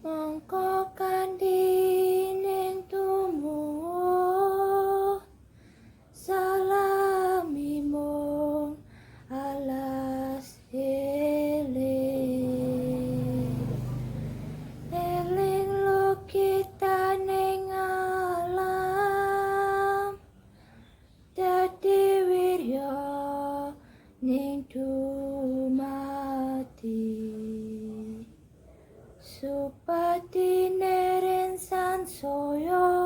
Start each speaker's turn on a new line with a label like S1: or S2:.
S1: Mongko kandining tumuwuh salami mung alas eling lukitaning alam dadi wirya ning dumati supatine rinsan soyo